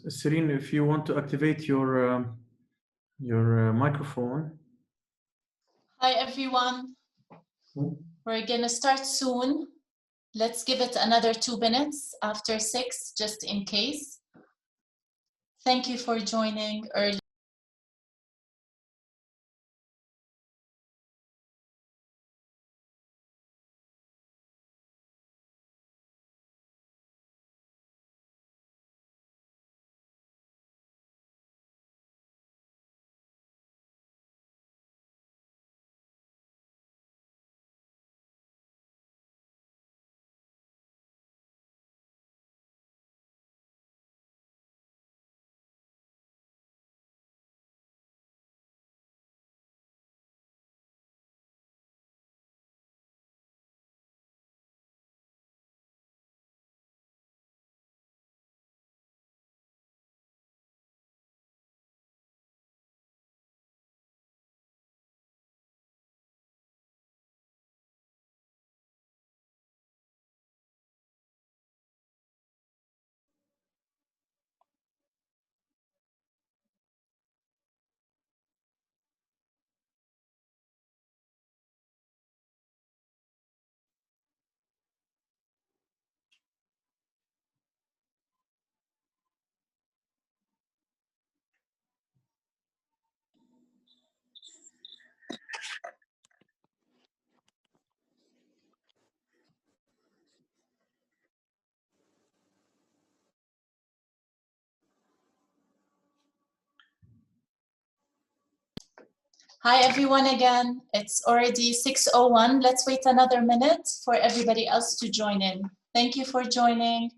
Serene, if you want to activate your microphone. Hi everyone. We're gonna start soon. Let's give it another 2 minutes after 6, just in case. Thank you for joining early. Hi everyone again. It's already 6:01. Let's wait another minute for everybody else to join in. Thank you for joining.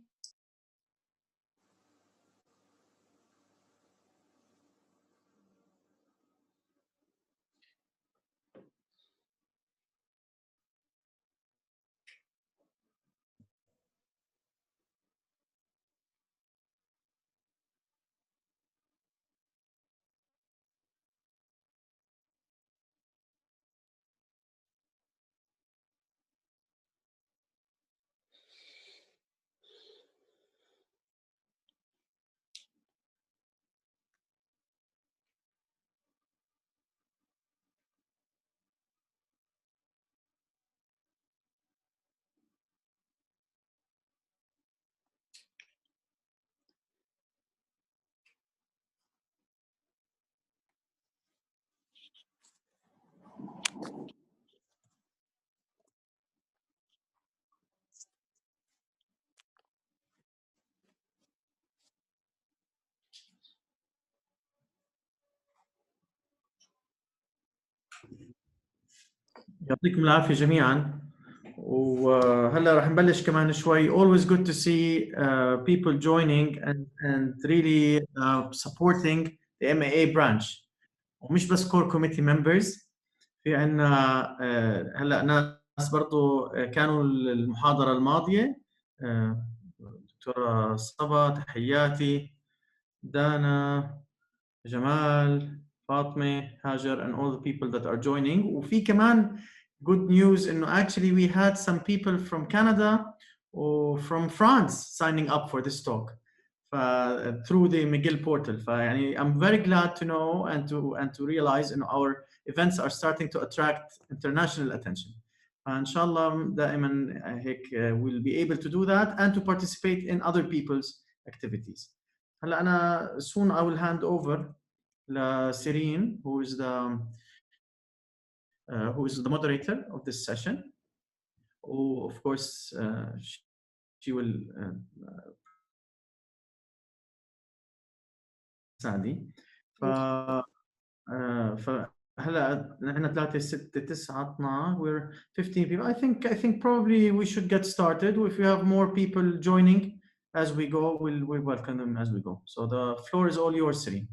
يعطيكم العافية جميعا. وهلا راح نبلش كمان شوي. Always good to see people joining and really supporting the MAA branch. ومش بس core committee members. في عنا هلا ناس برضو كانوا المحاضرة الماضية. دكتورة صبا، تحياتي. دانا، جمال، فاطمة، هاجر and all the people that are joining. وفي كمان good news إنه actually we had some people from Canada or from France signing up for this talk through the McGill portal. فيعني I'm very glad to know and to realize إنه our events are starting to attract international attention. فإن شاء الله دائما هيك we'll be able to do that and to participate in other people's activities. هلا أنا soon I will hand over Serene, who is the moderator of this session. Oh, of course, she will Saadi. هلا نحن 3 6 9 12 we're 15 people. I think probably we should get started. If we have more people joining as we go, we'll welcome them as we go. So the floor is all yours, Serene.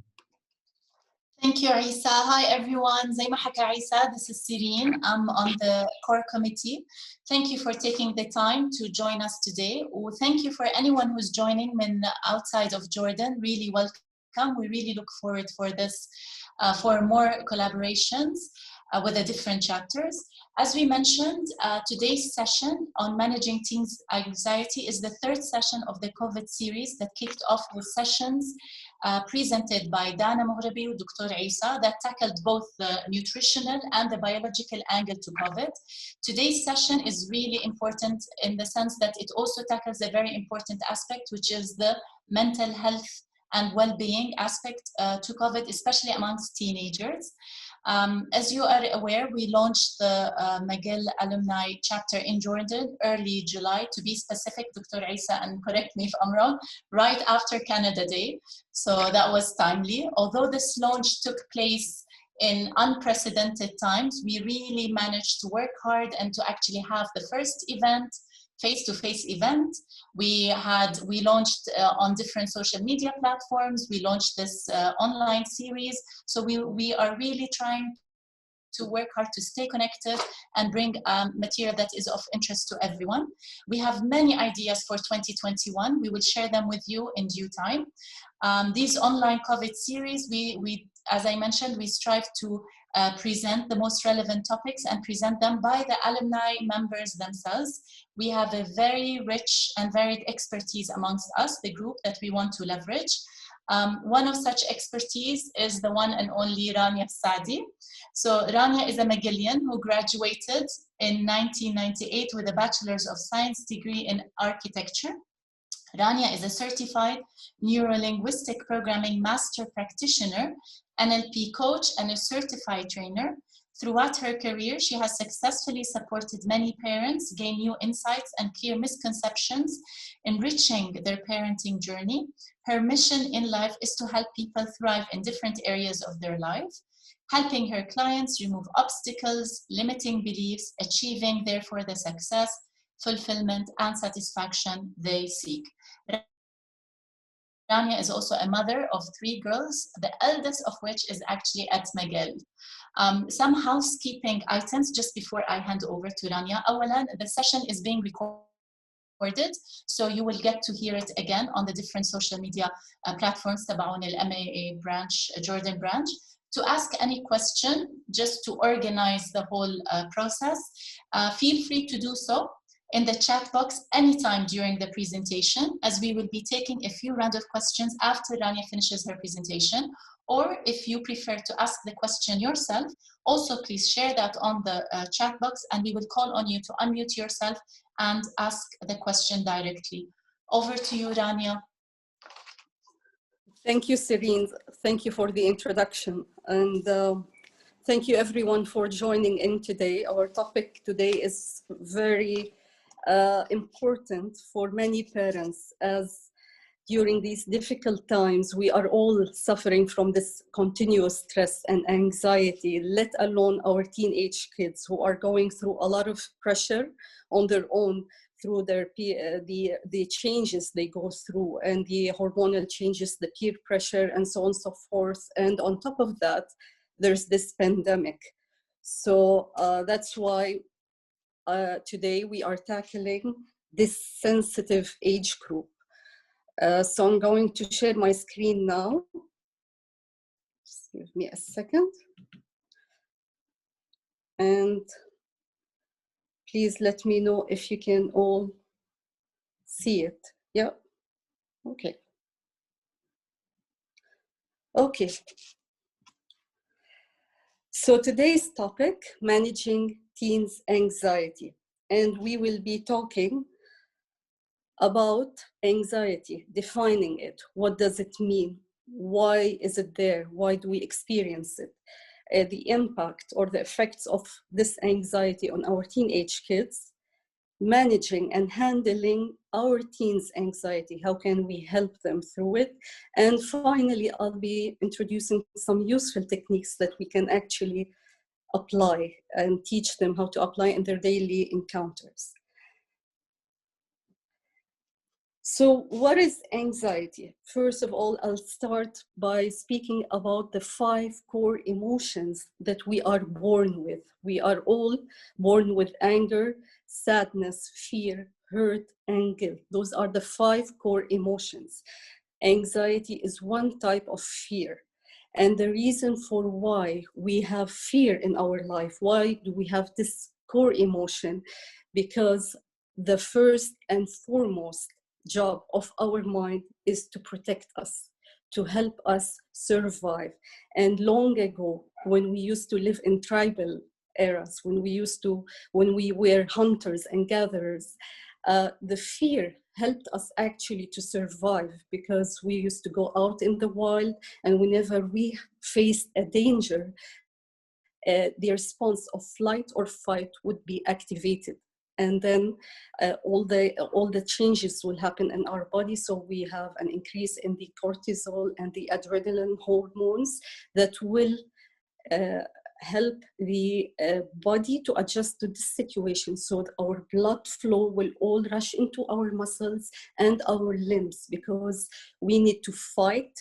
Thank you, Isa. Hi, everyone. زي ما حكى عيسى, this is Serene. I'm on the core committee. Thank you for taking the time to join us today. Thank you for anyone who's joining من outside of Jordan. Really welcome. We really look forward for this, for more collaborations. with the different chapters. As we mentioned, today's session on managing teens' anxiety is the third session of the COVID series that kicked off with sessions presented by Dana Moghrabi and Dr. Isa that tackled both the nutritional and the biological angle to COVID. Today's session is really important in the sense that it also tackles a very important aspect, which is the mental health and well-being aspect to COVID, especially amongst teenagers. As you are aware, we launched the McGill Alumni Chapter in Jordan early July, to be specific, Dr. Isa, and correct me if I'm wrong, right after Canada Day. So that was timely. Although this launch took place in unprecedented times, we really managed to work hard and to actually have the first event, face-to-face event. We launched on different social media platforms. We launched this online series. So we are really trying to work hard to stay connected and bring material that is of interest to everyone. We have many ideas for 2021. We will share them with you in due time. These online COVID series, as I mentioned, we strive to present the most relevant topics and present them by the alumni members themselves. We have a very rich and varied expertise amongst us, the group that we want to leverage. One of such expertise is the one and only Rania Saadi. So Rania is a McGillian who graduated in 1998 with a Bachelor's of Science degree in Architecture. Rania is a Certified Neuro Linguistic Programming Master Practitioner, NLP Coach, and a certified trainer. Throughout her career, she has successfully supported many parents gain new insights and clear misconceptions, enriching their parenting journey. Her mission in life is to help people thrive in different areas of their life, helping her clients remove obstacles, limiting beliefs, achieving therefore the success, fulfillment, and satisfaction they seek. Rania is also a mother of 3 girls, the eldest of which is actually at McGill. Some housekeeping items just before I hand over to Rania. Awalan, the session is being recorded, so you will get to hear it again on the different social media platforms تبعون MAA branch, Jordan branch. To ask any question, just to organize the whole process, feel free to do so in the chat box anytime during the presentation, as we will be taking a few round of questions after Rania finishes her presentation. Or if you prefer to ask the question yourself, also please share that on the chat box, and we will call on you to unmute yourself and ask the question directly. Over to you, Rania. Thank you, Serene. Thank you for the introduction. And thank you everyone for joining in today. Our topic today is very important for many parents, as during these difficult times, we are all suffering from this continuous stress and anxiety, let alone our teenage kids who are going through a lot of pressure on their own through their the changes they go through and the hormonal changes, the peer pressure, and so on and so forth. And on top of that, there's this pandemic. So that's why today we are tackling this sensitive age group. So I'm going to share my screen now. Just give me a second. And please let me know if you can all see it. Yeah, okay. Okay. So today's topic, managing teens' anxiety. And we will be talking about anxiety, defining it. What does it mean? Why is it there? Why do we experience it? The impact or the effects of this anxiety on our teenage kids, managing and handling our teens' anxiety. How can we help them through it? And finally, I'll be introducing some useful techniques that we can actually apply and teach them how to apply in their daily encounters. So what is anxiety? First of all, I'll start by speaking about the 5 core emotions that we are born with. We are all born with anger, sadness, fear, hurt, and guilt. Those are the 5 core emotions. Anxiety is one type of fear. And the reason for why we have fear in our life, why do we have this core emotion? Because the first and foremost job of our mind is to protect us, to help us survive. And long ago, when we used to live in tribal eras, when we were hunters and gatherers, the fear helped us actually to survive, because we used to go out in the wild, and whenever we faced a danger, the response of flight or fight would be activated. And then all the changes will happen in our body. So we have an increase in the cortisol and the adrenaline hormones that will help the body to adjust to this situation, so that our blood flow will all rush into our muscles and our limbs, because we need to fight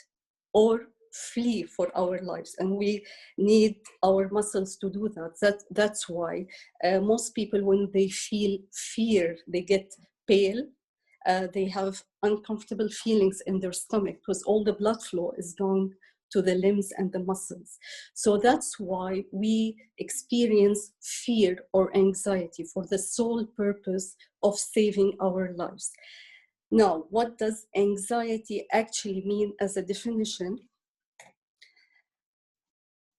or flee for our lives, and we need our muscles to do that. That's why most people, when they feel fear, they get pale. They have uncomfortable feelings in their stomach, because all the blood flow is going to the limbs and the muscles. So that's why we experience fear or anxiety, for the sole purpose of saving our lives. Now, what does anxiety actually mean as a definition?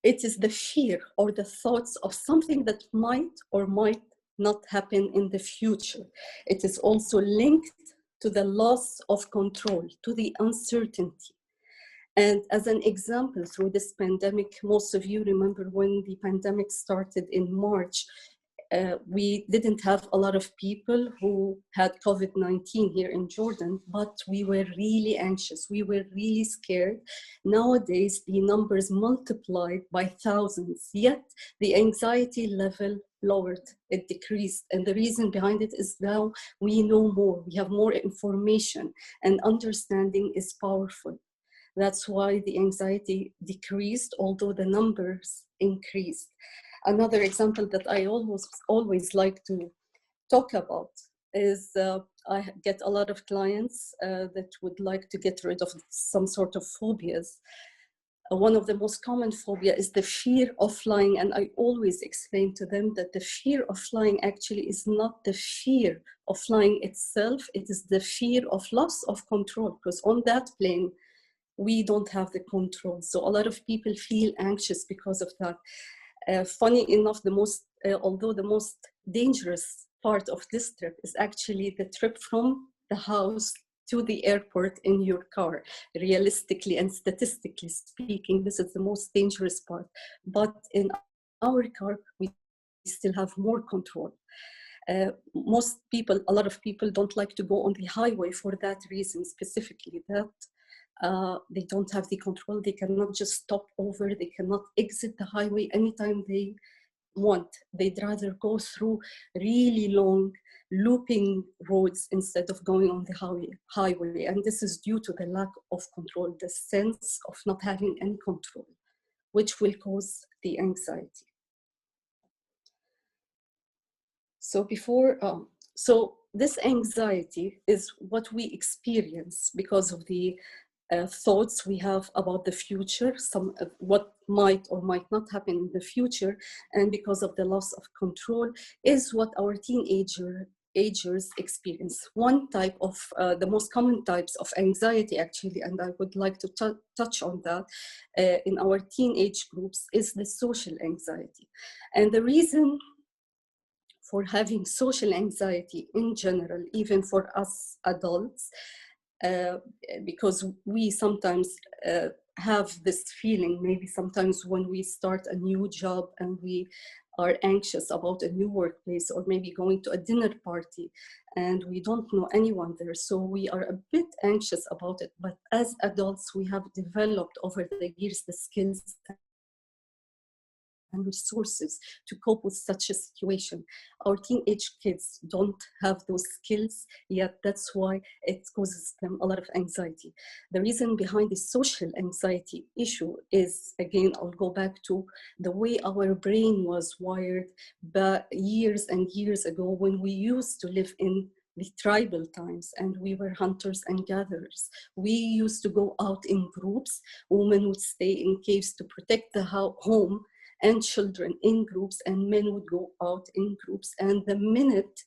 It is the fear or the thoughts of something that might or might not happen in the future. It is also linked to the loss of control, to the uncertainty. And as an example, through this pandemic, most of you remember when the pandemic started in March, we didn't have a lot of people who had COVID-19 here in Jordan, but we were really anxious. We were really scared. Nowadays, the numbers multiplied by thousands, yet the anxiety level lowered, it decreased. And the reason behind it is now we know more, we have more information, and understanding is powerful. That's why the anxiety decreased, although the numbers increased. Another example that I always like to talk about is I get a lot of clients that would like to get rid of some sort of phobias. One of the most common phobia is the fear of flying, and I always explain to them that the fear of flying actually is not the fear of flying itself, it is the fear of loss of control, because on that plane, we don't have the control. So a lot of people feel anxious because of that. Funny enough, although the most dangerous part of this trip is actually the trip from the house to the airport in your car. Realistically and statistically speaking, this is the most dangerous part. But in our car, we still have more control. A lot of people don't like to go on the highway for that reason specifically, that they don't have the control. They cannot just stop over. They cannot exit the highway anytime they want. They'd rather go through really long looping roads instead of going on the highway. And this is due to the lack of control, the sense of not having any control, which will cause the anxiety. So this anxiety is what we experience because of the thoughts we have about the future, what might or might not happen in the future, and because of the loss of control is what our teenagers experience. One type of, the most common types of anxiety actually, and I would like to touch on that in our teenage groups, is the social anxiety. And the reason for having social anxiety in general, even for us adults, because we sometimes have this feeling, maybe sometimes when we start a new job and we are anxious about a new workplace, or maybe going to a dinner party and we don't know anyone there. So we are a bit anxious about it. But as adults, we have developed over the years the skills and resources to cope with such a situation. Our teenage kids don't have those skills yet. That's why it causes them a lot of anxiety. The reason behind the social anxiety issue is, again, I'll go back to the way our brain was wired years and years ago when we used to live in the tribal times, and we were hunters and gatherers. We used to go out in groups. Women would stay in caves to protect the home, and children in groups, and men would go out in groups. And the minute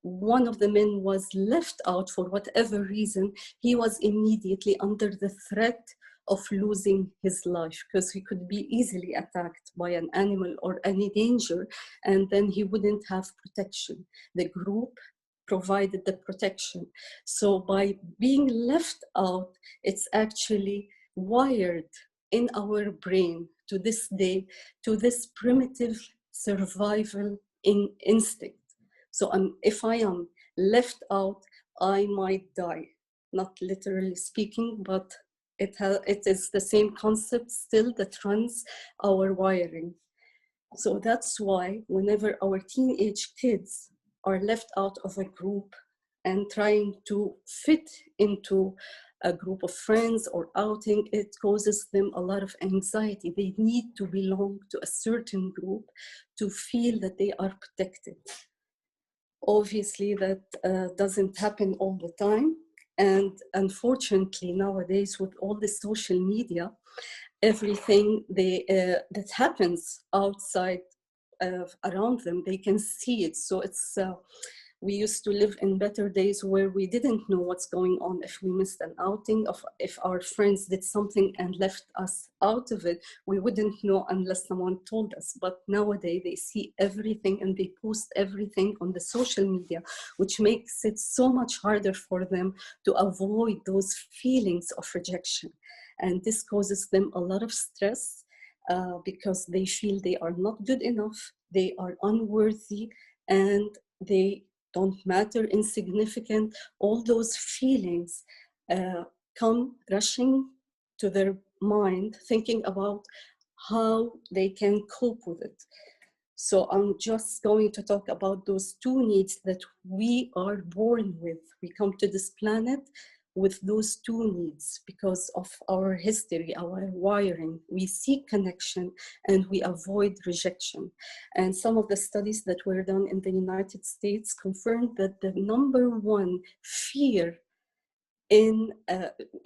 one of the men was left out for whatever reason, he was immediately under the threat of losing his life, because he could be easily attacked by an animal or any danger, and then he wouldn't have protection. The group provided the protection. So by being left out, it's actually wired in our brain to this day to this primitive survival instinct. So if I am left out, I might die. Not literally speaking, but it is the same concept still that runs our wiring. So that's why whenever our teenage kids are left out of a group and trying to fit into a group of friends or outing, it causes them a lot of anxiety. They need to belong to a certain group to feel that they are protected. Obviously, that doesn't happen all the time. And unfortunately, nowadays, with all the social media, everything that happens outside around them, they can see it. So it's we used to live in better days where we didn't know what's going on. If we missed an outing, if our friends did something and left us out of it, we wouldn't know unless someone told us. But nowadays they see everything and they post everything on the social media, which makes it so much harder for them to avoid those feelings of rejection. And this causes them a lot of stress because they feel they are not good enough, they are unworthy, and they don't matter, insignificant. All those feelings come rushing to their mind, thinking about how they can cope with it. So I'm just going to talk about those two needs that we are born with. We come to this planet with those two needs because of our history, our wiring. We seek connection and we avoid rejection. And some of the studies that were done in the United States confirmed that the number one fear in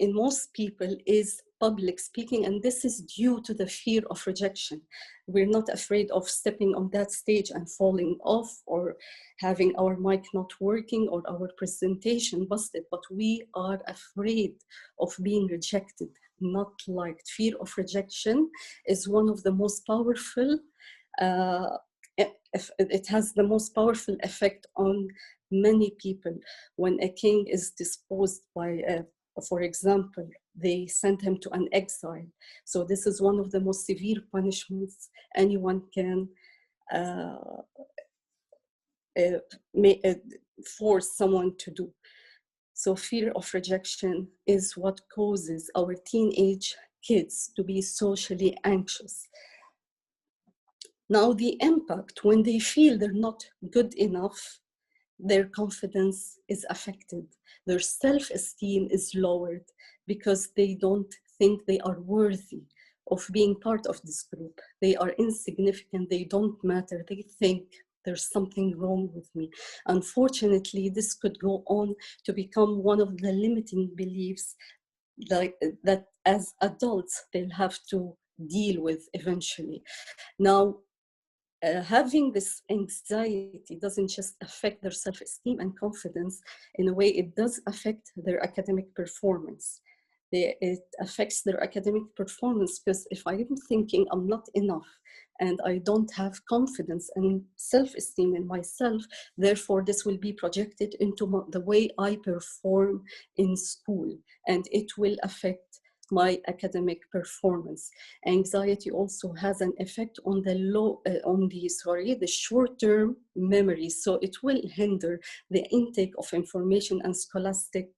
most people is public speaking, and this is due to the fear of rejection. We're not afraid of stepping on that stage and falling off or having our mic not working or our presentation busted, but we are afraid of being rejected, not liked. Fear of rejection is one of the most powerful, it has the most powerful effect on many people. When a king is disposed by, for example, they send him to an exile. So this is one of the most severe punishments anyone can force someone to do. So fear of rejection is what causes our teenage kids to be socially anxious. Now the impact, when they feel they're not good enough, their confidence is affected. Their self-esteem is lowered because they don't think they are worthy of being part of this group. They are insignificant, they don't matter. They think there's something wrong with me. Unfortunately, this could go on to become one of the limiting beliefs that as adults, they'll have to deal with eventually. Now, having this anxiety doesn't just affect their self-esteem and confidence. In a way, it does affect their academic performance. It affects their academic performance because if I'm thinking I'm not enough and I don't have confidence and self-esteem in myself, therefore this will be projected into the way I perform in school, and it will affect my academic performance. Anxiety also has an effect on the short-term memory. So it will hinder the intake of information and scholastic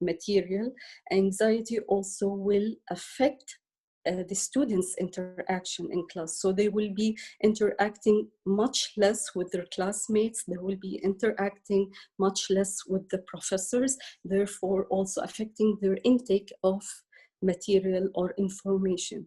material. Anxiety also will affect the students' interaction in class. So they will be interacting much less with their classmates. They will be interacting much less with the professors, therefore also affecting their intake of material or information.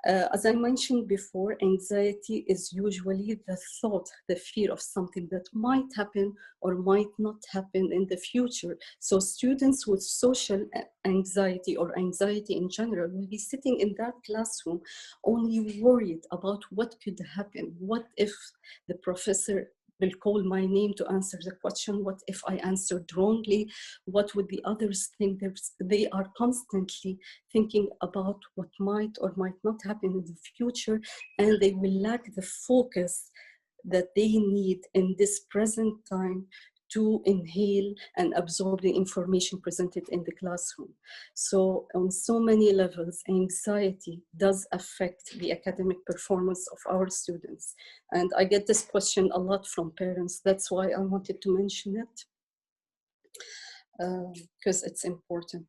As I mentioned before, anxiety is usually the thought, the fear of something that might happen or might not happen in the future. So students with social anxiety or anxiety in general will be sitting in that classroom only worried about what could happen. What if the professor will call my name to answer the question? What if I answered wrongly? What would the others think? They are constantly thinking about what might or might not happen in the future, and they will lack the focus that they need in this present time to inhale and absorb the information presented in the classroom. So on so many levels, anxiety does affect the academic performance of our students. And I get this question a lot from parents. That's why I wanted to mention it, because it's important.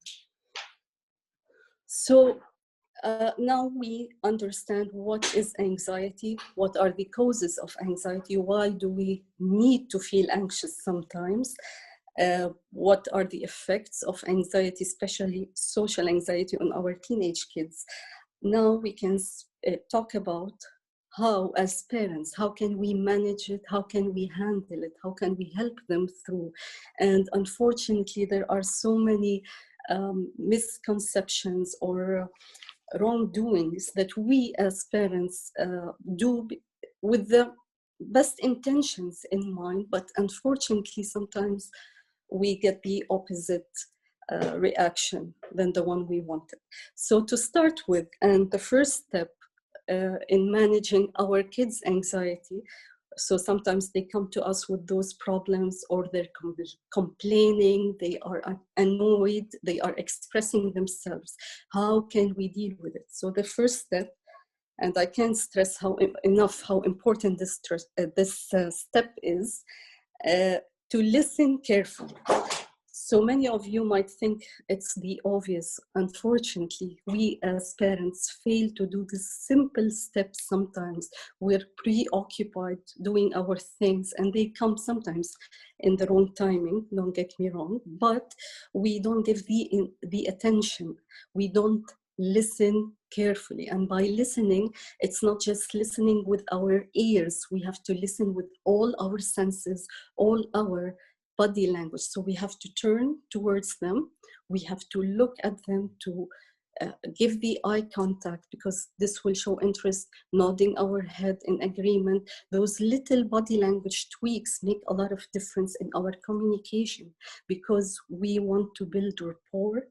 So now we understand what is anxiety, what are the causes of anxiety, why do we need to feel anxious sometimes, what are the effects of anxiety, especially social anxiety on our teenage kids. Now we can talk about how, as parents, how can we manage it, how can we handle it, how can we help them through. And unfortunately, there are so many misconceptions or wrongdoings that we as parents do with the best intentions in mind, but unfortunately sometimes we get the opposite reaction than the one we wanted. So to start with, and the first step in managing our kids' anxiety, so sometimes they come to us with those problems, or they're complaining, they are annoyed, they are expressing themselves. How can we deal with it? So the first step, and I can't stress enough how important this step is, to listen carefully. So many of you might think it's the obvious. Unfortunately, we as parents fail to do this simple step sometimes. We're preoccupied doing our things, and they come sometimes in the wrong timing, don't get me wrong, but we don't give the attention. We don't listen carefully. And by listening, it's not just listening with our ears. We have to listen with all our senses, all our body language. So we have to turn towards them. We have to look at them, to give the eye contact, because this will show interest, nodding our head in agreement. Those little body language tweaks make a lot of difference in our communication, because we want to build rapport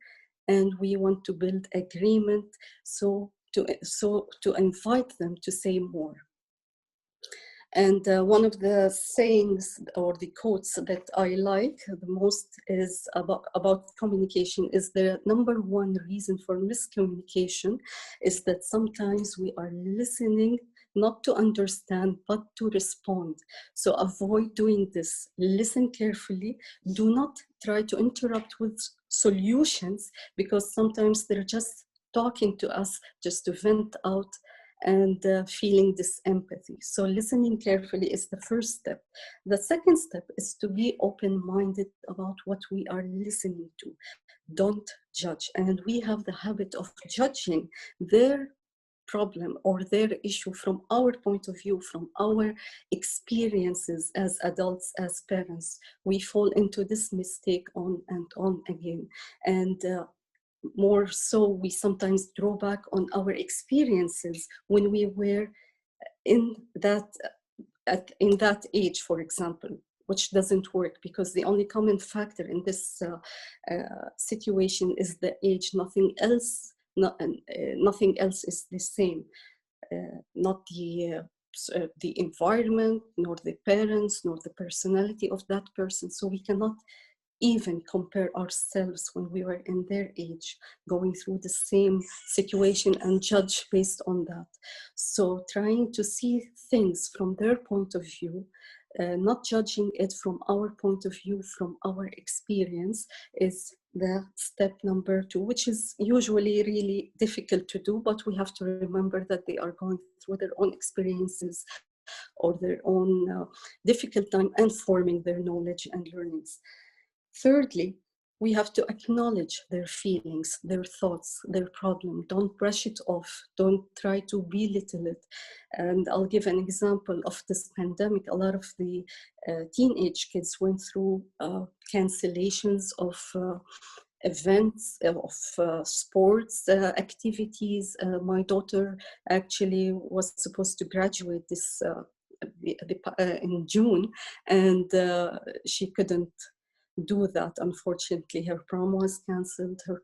and we want to build agreement. So to invite them to say more. And one of the sayings or the quotes that I like the most is about communication is the number one reason for miscommunication is that sometimes we are listening not to understand, but to respond. So avoid doing this. Listen carefully. Do not try to interrupt with solutions, because sometimes they're just talking to us just to vent out and feeling this empathy. So listening carefully is the first step. The second step is to be open-minded about what we are listening to. Don't judge. And we have the habit of judging their problem or their issue from our point of view, from our experiences as adults, as parents. We fall into this mistake on and on again. And more so, we sometimes draw back on our experiences when we were in that age, for example, which doesn't work, because the only common factor in this situation is the age. Nothing else is the same. Not the environment, nor the parents, nor the personality of that person. So we cannot even compare ourselves when we were in their age, going through the same situation, and judge based on that. So trying to see things from their point of view, not judging it from our point of view, from our experience, is the step number 2, which is usually really difficult to do, but we have to remember that they are going through their own experiences or their own difficult time and forming their knowledge and learnings. Thirdly, we have to acknowledge their feelings, their thoughts, their problem. Don't brush it off. Don't try to belittle it. And I'll give an example of this pandemic. A lot of the teenage kids went through cancellations of events, of sports activities. My daughter actually was supposed to graduate this in June, and she couldn't do that. Unfortunately, her prom was cancelled, her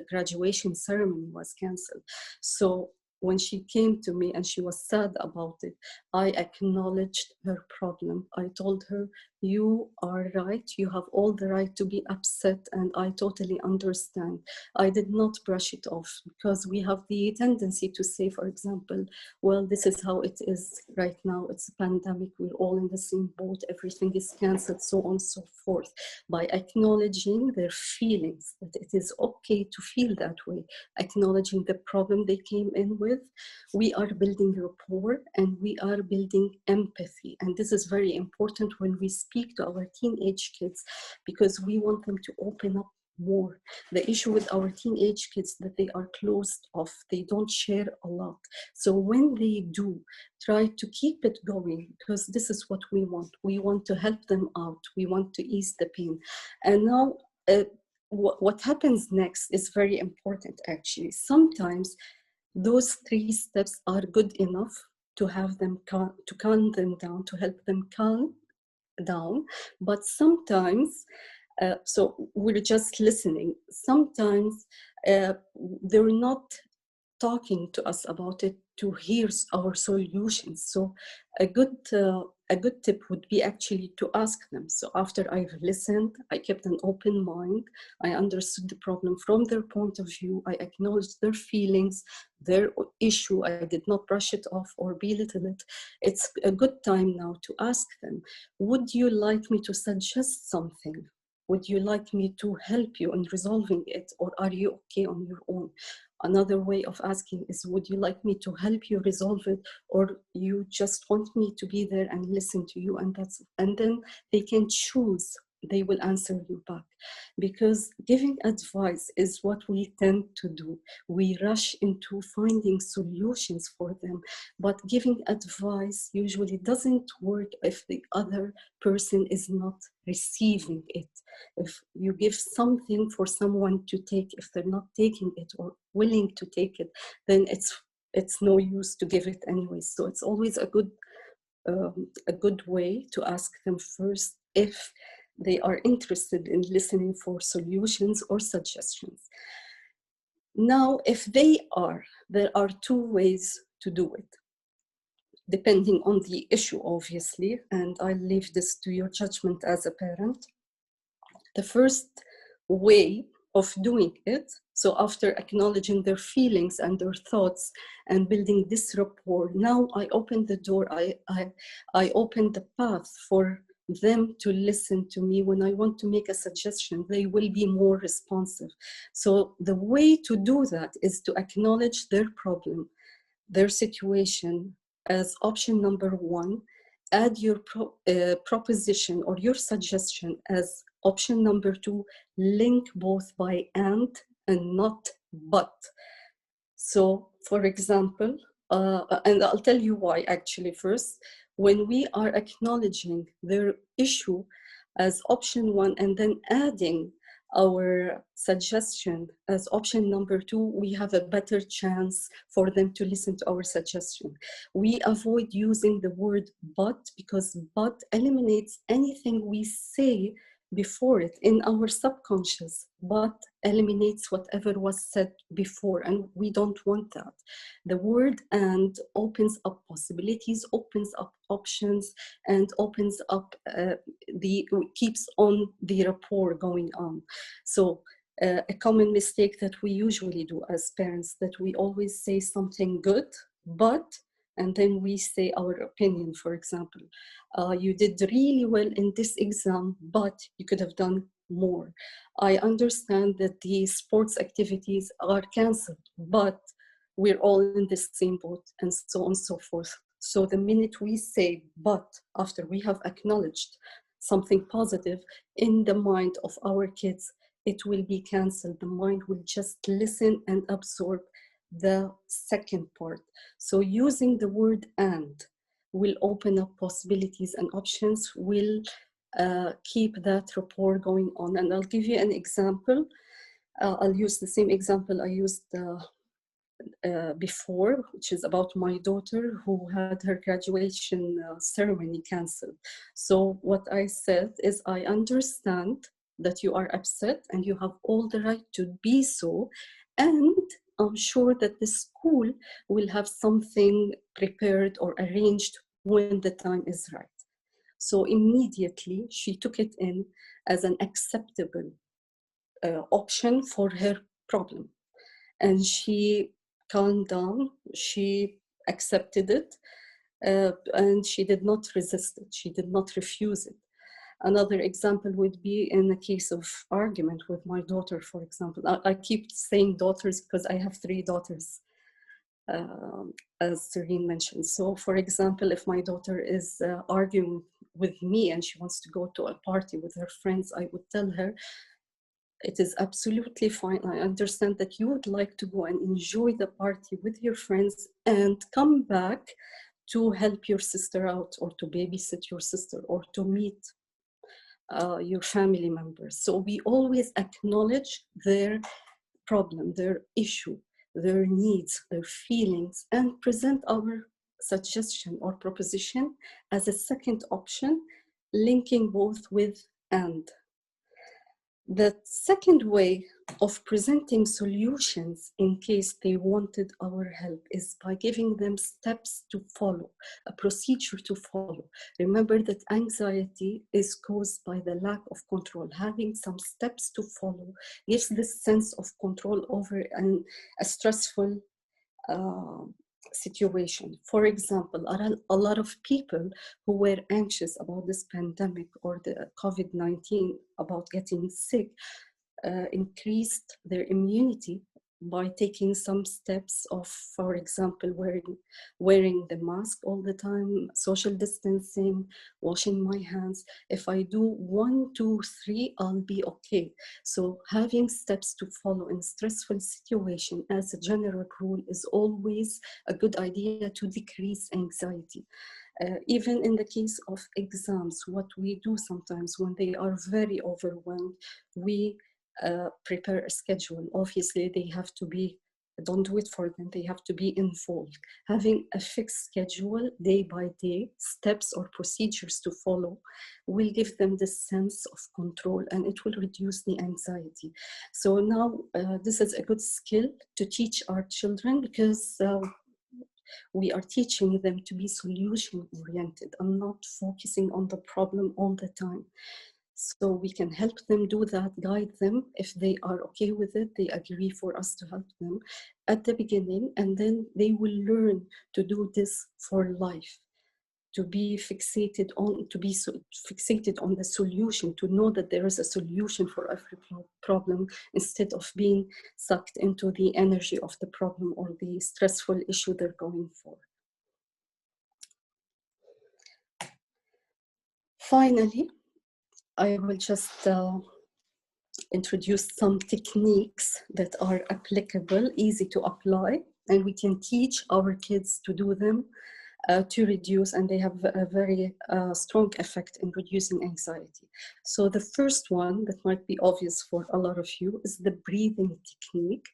graduation ceremony was cancelled. So when she came to me and she was sad about it, I acknowledged her problem. I told her, you are right, you have all the right to be upset, and I totally understand. I did not brush it off, because we have the tendency to say, for example, well, this is how it is right now, it's a pandemic, we're all in the same boat, everything is cancelled, so on and so forth. By acknowledging their feelings, that it is okay to feel that way, acknowledging the problem they came in with, we are building rapport and we are building empathy. And this is very important when we speak to our teenage kids, because we want them to open up more. The issue with our teenage kids that they are closed off, they don't share a lot. So when they do, try to keep it going, because this is what we want. We want to help them out. We want to ease the pain. And now what happens next is very important, actually. Sometimes those 3 steps are good enough to have them to calm them down, to help them calm down. But sometimes, so we're just listening. Sometimes they're not talking to us about it to hear our solutions. So a good tip would be actually to ask them. So after I've listened, I kept an open mind, I understood the problem from their point of view, I acknowledged their feelings, their issue, I did not brush it off or belittle it. It's a good time now to ask them, would you like me to suggest something? Would you like me to help you in resolving it, or are you okay on your own? Another way of asking is, would you like me to help you resolve it, or you just want me to be there and listen to you? And then they can choose. They will answer you back. Because giving advice is what we tend to do. We rush into finding solutions for them, but giving advice usually doesn't work if the other person is not receiving it. If you give something for someone to take, if they're not taking it or willing to take it, then it's no use to give it anyway. So it's always a good way to ask them first if they are interested in listening for solutions or suggestions. Now, if they are, there are 2 ways to do it, depending on the issue, obviously, and I leave this to your judgment as a parent. The first way of doing it, so after acknowledging their feelings and their thoughts and building this rapport, now I open the door, I open the path for them to listen to me. When I want to make a suggestion, they will be more responsive. So the way to do that is to acknowledge their problem, their situation, as option number 1, add your proposition or your suggestion as option number 2, link both by and not but. So for example, and I'll tell you why actually first, when we are acknowledging their issue as option 1 and then adding our suggestion as option number 2, we have a better chance for them to listen to our suggestion. We avoid using the word but, because but eliminates anything we say before it in our subconscious, but eliminates whatever was said before, and we don't want that. The word and opens up possibilities, opens up options, and opens up keeps on the rapport going on. So a common mistake that we usually do as parents, that we always say something good, but, and then we say our opinion. For example, you did really well in this exam, but you could have done more. I understand that the sports activities are cancelled, but we're all in the same boat, and so on and so forth. So the minute we say but, after we have acknowledged something positive in the mind of our kids, it will be cancelled. The mind will just listen and absorb the second part. So using the word and will open up possibilities and options, will keep that rapport going on. And I'll give you an example. I'll use the same example I used before, which is about my daughter who had her graduation ceremony cancelled. So what I said is, I understand that you are upset and you have all the right to be so, and I'm sure that the school will have something prepared or arranged when the time is right. So immediately she took it in as an acceptable option for her problem. And she calmed down, she accepted it, and she did not resist it, she did not refuse it. Another example would be in a case of argument with my daughter, for example. I keep saying daughters because I have 3 daughters, as Serene mentioned. So for example, if my daughter is arguing with me and she wants to go to a party with her friends, I would tell her, it is absolutely fine. I understand that you would like to go and enjoy the party with your friends and come back to help your sister out, or to babysit your sister, or to meet your family members. So we always acknowledge their problem, their issue, their needs, their feelings, and present our suggestion or proposition as a second option, linking both with and. The second way of presenting solutions in case they wanted our help is by giving them steps to follow, a procedure to follow. Remember that anxiety is caused by the lack of control. Having some steps to follow gives this sense of control over a stressful situation. For example, a lot of people who were anxious about this pandemic or the COVID-19, about getting sick, increased their immunity by taking some steps of, for example, wearing the mask all the time, social distancing, washing my hands. If I do 1, 2, 3, I'll be okay. So having steps to follow in stressful situation as a general rule is always a good idea to decrease anxiety. Even in the case of exams, what we do sometimes when they are very overwhelmed, we prepare a schedule. Obviously, they have to be, don't do it for them, they have to be involved. Having a fixed schedule, day by day, steps or procedures to follow, will give them this sense of control, and it will reduce the anxiety. So now, this is a good skill to teach our children, because we are teaching them to be solution-oriented and not focusing on the problem all the time. So we can help them do that, guide them. If they are okay with it, they agree for us to help them at the beginning, and then they will learn to do this for life, to be fixated on, fixated on the solution, to know that there is a solution for every problem, instead of being sucked into the energy of the problem or the stressful issue they're going for. Finally, I will just introduce some techniques that are applicable, easy to apply, and we can teach our kids to do them to reduce, and they have a very strong effect in reducing anxiety. So the first one that might be obvious for a lot of you is the breathing technique.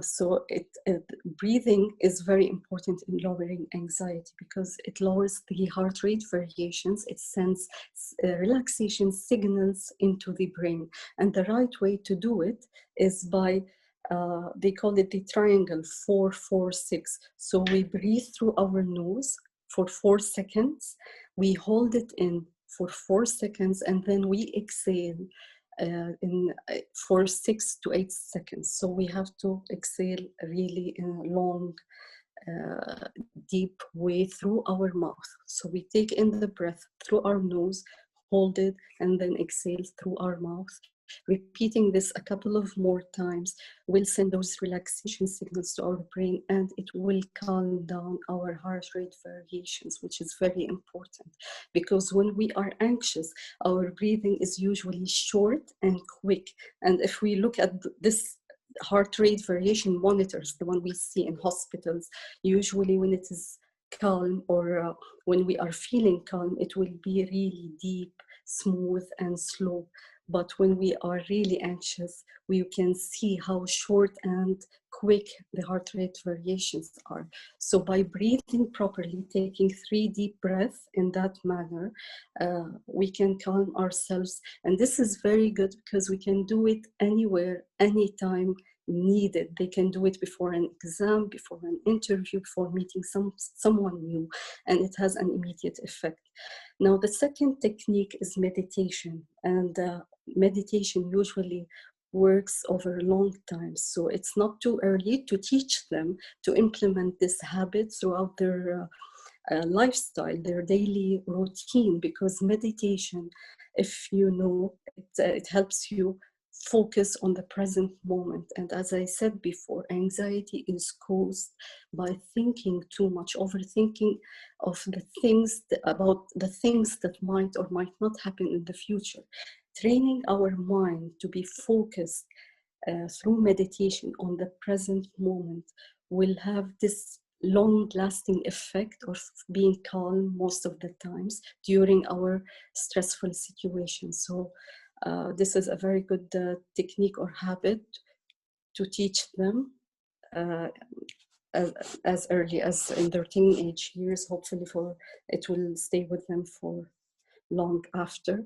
So breathing is very important in lowering anxiety, because it lowers the heart rate variations. It sends relaxation signals into the brain. And the right way to do it is by, they call it the triangle 4-4-6. So we breathe through our nose for 4 seconds. We hold it in for 4 seconds, and then we exhale for 6 to 8 seconds. So we have to exhale really in a long, deep way through our mouth. So we take in the breath through our nose, hold it, and then exhale through our mouth. Repeating this a couple of more times will send those relaxation signals to our brain, and it will calm down our heart rate variations, which is very important, because when we are anxious, our breathing is usually short and quick. And if we look at this heart rate variation monitors, the one we see in hospitals, usually when it is calm, or when we are feeling calm, it will be really deep, smooth, and slow. But when we are really anxious, we can see how short and quick the heart rate variations are. So by breathing properly, taking 3 deep breaths in that manner, we can calm ourselves. And this is very good because we can do it anywhere, anytime needed. They can do it before an exam, before an interview, before meeting someone new, and it has an immediate effect. Now, the second technique is meditation, and meditation usually works over a long time. So it's not too early to teach them to implement this habit throughout their lifestyle, their daily routine, because meditation, if you know, it helps you focus on the present moment. And as I said before, anxiety is caused by thinking too much, overthinking of the things about the things that might or might not happen in the future. Training our mind to be focused through meditation on the present moment will have this long-lasting effect of being calm most of the times during our stressful situations. So this is a very good technique or habit to teach them as early as in their teenage years. Hopefully it will stay with them for long after.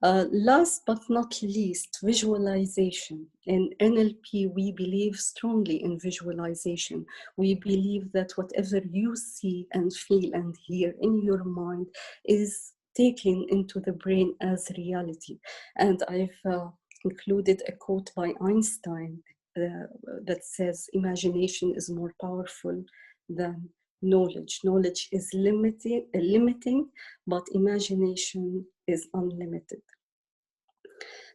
Last but not least, visualization. In NLP, we believe strongly in visualization. We believe that whatever you see and feel and hear in your mind is taken into the brain as reality. And I've included a quote by Einstein that says, imagination is more powerful than knowledge. Knowledge is limiting, but imagination is unlimited.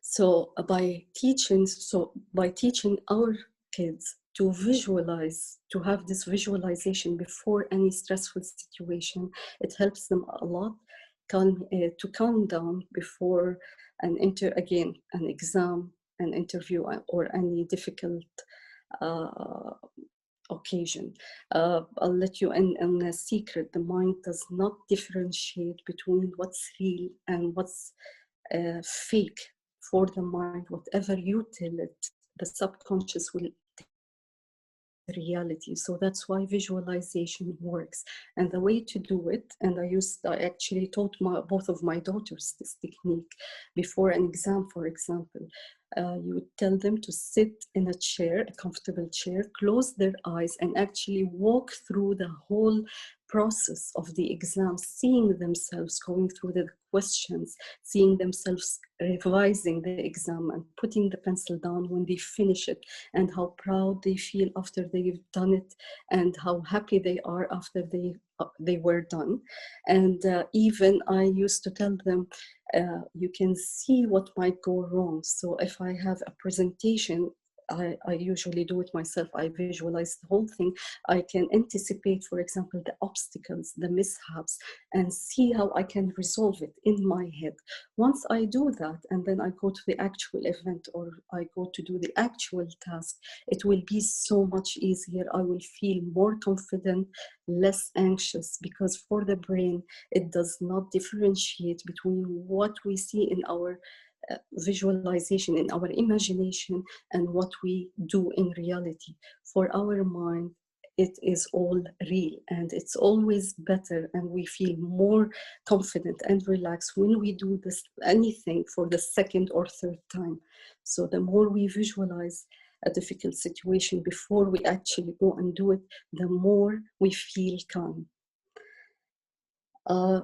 So by teaching our kids to visualize, to have this visualization before any stressful situation, it helps them a lot to calm down before an exam, an interview, or any difficult occasion. I'll let you in a secret. The mind does not differentiate between what's real and what's fake. For the mind, whatever you tell it, the subconscious will reality. So that's why visualization works. And the way to do it, and I actually taught both of my daughters this technique before an exam, for example. You tell them to sit in a chair, a comfortable chair, close their eyes, and actually walk through the whole process of the exam, seeing themselves going through the questions, seeing themselves revising the exam and putting the pencil down when they finish it, and how proud they feel after they've done it, and how happy they are after they were done. And even I used to tell them, you can see what might go wrong. So if I have a presentation, I usually do it myself. I visualize the whole thing. I can anticipate, for example, the obstacles, the mishaps, and see how I can resolve it in my head. Once I do that, and then I go to the actual event, or I go to do the actual task, it will be so much easier. I will feel more confident, less anxious, because for the brain, it does not differentiate between what we see in our visualization, in our imagination, and what we do in reality. For our mind, it is all real, and it's always better, and we feel more confident and relaxed when we do this anything for the second or third time. So the more we visualize a difficult situation before we actually go and do it, the more we feel calm.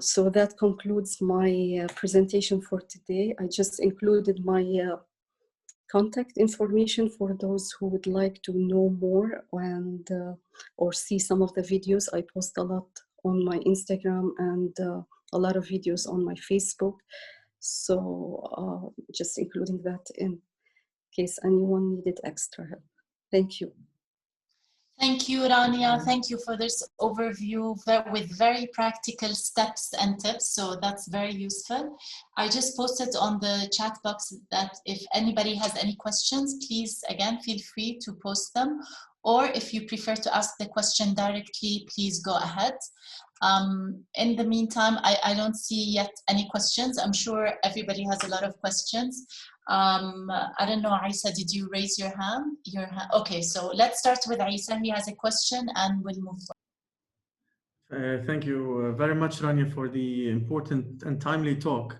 So that concludes my presentation for today. I just included my contact information for those who would like to know more and or see some of the videos. I post a lot on my Instagram and a lot of videos on my Facebook. So just including that in case anyone needed extra help. Thank you. Thank you, Rania. Thank you for this overview with very practical steps and tips. So that's very useful. I just posted on the chat box that if anybody has any questions, please, again, feel free to post them. Or if you prefer to ask the question directly, please go ahead. In the meantime, I don't see yet any questions. I'm sure everybody has a lot of questions. I don't know, Isa, did you raise your hand? Okay, so let's start with Isa. He has a question and we'll move on. Thank you very much, Rania, for the important and timely talk.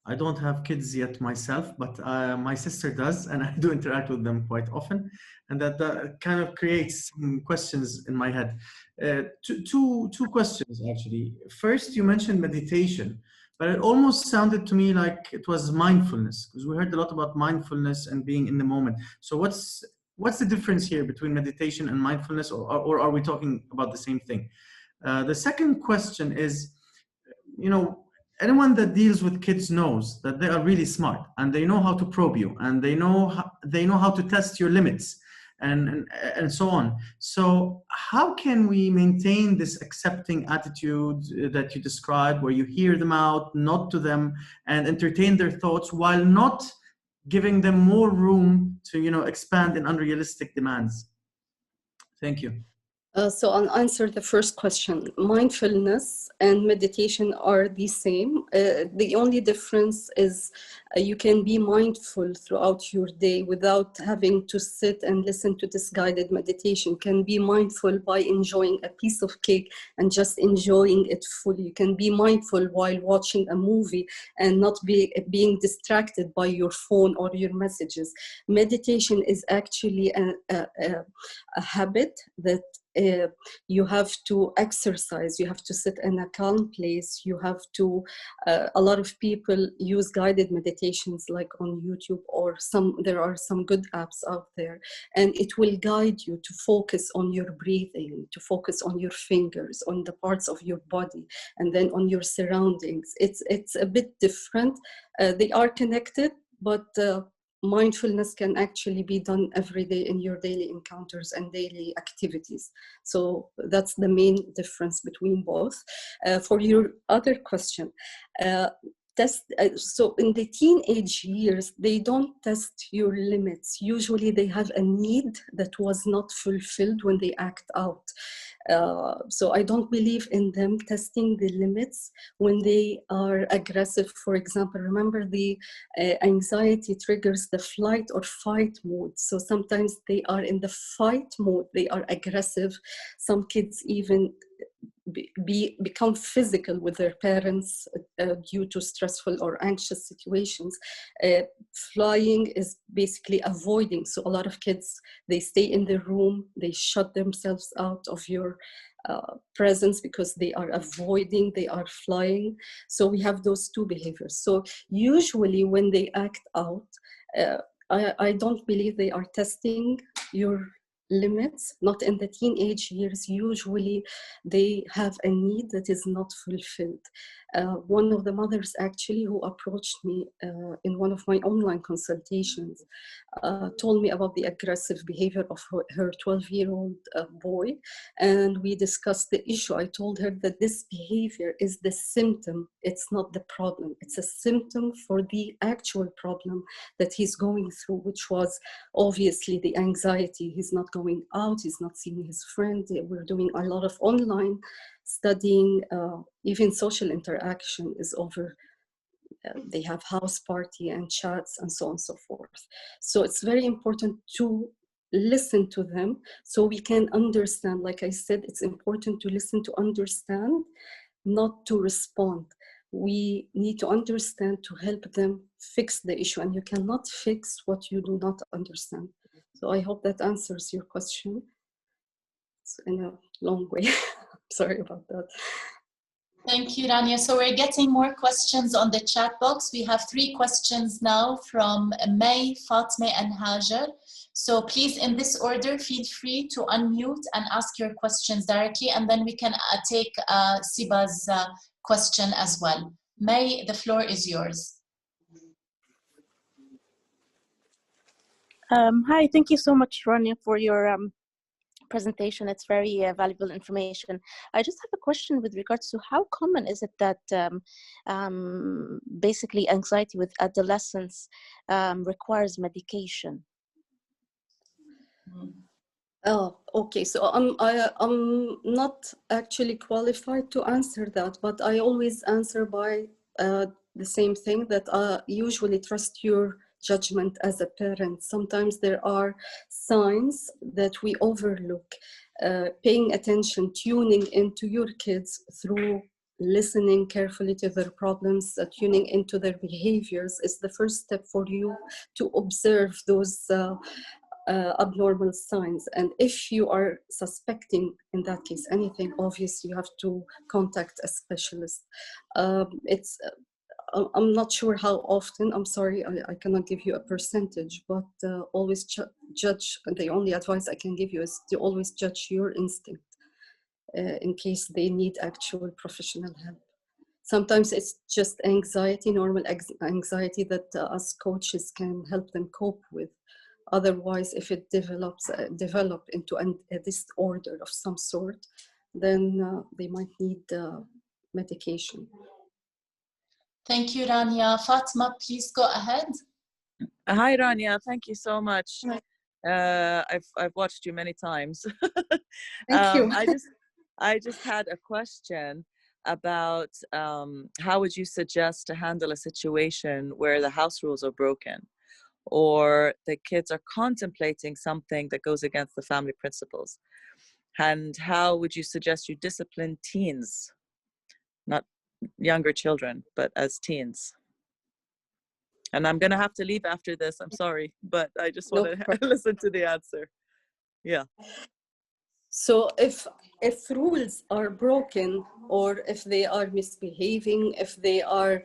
I don't have kids yet myself, but my sister does, and I do interact with them quite often, and that kind of creates some questions in my head. Two questions, actually. First, you mentioned meditation, but it almost sounded to me like it was mindfulness, because we heard a lot about mindfulness and being in the moment. So what's the difference here between meditation and mindfulness, or are we talking about the same thing? The second question is, anyone that deals with kids knows that they are really smart and they know how to probe you and they know how to test your limits and so on. So how can we maintain this accepting attitude that you described, where you hear them out, nod to them, and entertain their thoughts while not giving them more room to expand in unrealistic demands? Thank you. So I'll answer the first question. Mindfulness and meditation are the same. The only difference is you can be mindful throughout your day without having to sit and listen to this guided meditation. You can be mindful by enjoying a piece of cake and just enjoying it fully. You can be mindful while watching a movie and not being distracted by your phone or your messages. Meditation is actually a habit that you have to exercise, you have to sit in a calm place, you have to, a lot of people use guided meditations like on YouTube, or there are some good apps out there, and it will guide you to focus on your breathing, to focus on your fingers, on the parts of your body, and then on your surroundings. It's a bit different. They are connected, but mindfulness can actually be done every day in your daily encounters and daily activities. So that's the main difference between both. For your other question, so in the teenage years, they don't test your limits. Usually they have a need that was not fulfilled when they act out. So I don't believe in them testing the limits when they are aggressive. For example, remember the anxiety triggers the flight or fight mode. So sometimes they are in the fight mode, they are aggressive. Some kids even become physical with their parents due to stressful or anxious situations. Flying is basically avoiding. So a lot of kids, they stay in the room, they shut themselves out of your presence because they are avoiding, they are flying. So we have those two behaviors. So usually when they act out, I don't believe they are testing your limits. Not in the teenage years. Usually they have a need that is not fulfilled. One of the mothers actually who approached me in one of my online consultations told me about the aggressive behavior of her 12-year-old boy, and we discussed the issue. I told her that this behavior is the symptom, it's not the problem. It's a symptom for the actual problem that he's going through, which was obviously the anxiety. He's not going out, he's not seeing his friends. We're doing a lot of online studying, even social interaction is over. They have house party and chats and so on and so forth. So it's very important to listen to them so we can understand. Like I said, it's important to listen to understand, not to respond. We need to understand to help them fix the issue, and you cannot fix what you do not understand. So I hope that answers your question. It's in a long way. Sorry about that. Thank you, Rania. So we're getting more questions on the chat box. We have 3 questions now from May, Fatme, and Hajar. So please, in this order, feel free to unmute and ask your questions directly, and then we can take Siba's question as well. May, the floor is yours. Hi, thank you so much, Rania, for your presentation. It's very valuable information. I just have a question with regards to how common is it that basically anxiety with adolescents requires medication? Oh, okay. So I'm not actually qualified to answer that, but I always answer by the same thing, that I usually trust your judgment as a parent. Sometimes there are signs that we overlook. Paying attention, tuning into your kids through listening carefully to their problems, tuning into their behaviors is the first step for you to observe those abnormal signs. And if you are suspecting in that case anything, obviously you have to contact a specialist. I'm not sure how often, I'm sorry, I cannot give you a percentage, but always judge. The only advice I can give you is to always judge your instinct in case they need actual professional help. Sometimes it's just anxiety, normal anxiety that us coaches can help them cope with. Otherwise, if it develop into a disorder of some sort, then they might need medication. Thank you, Rania. Fatima, please go ahead. Hi, Rania. Thank you so much. I've watched you many times. Thank you. I just had a question about how would you suggest to handle a situation where the house rules are broken, or the kids are contemplating something that goes against the family principles? And how would you suggest you discipline teens, not younger children, but as teens? And I'm going to have to leave after this. I'm sorry, but I just want to listen to the answer. Yeah. So if rules are broken, or if they are misbehaving, if they are,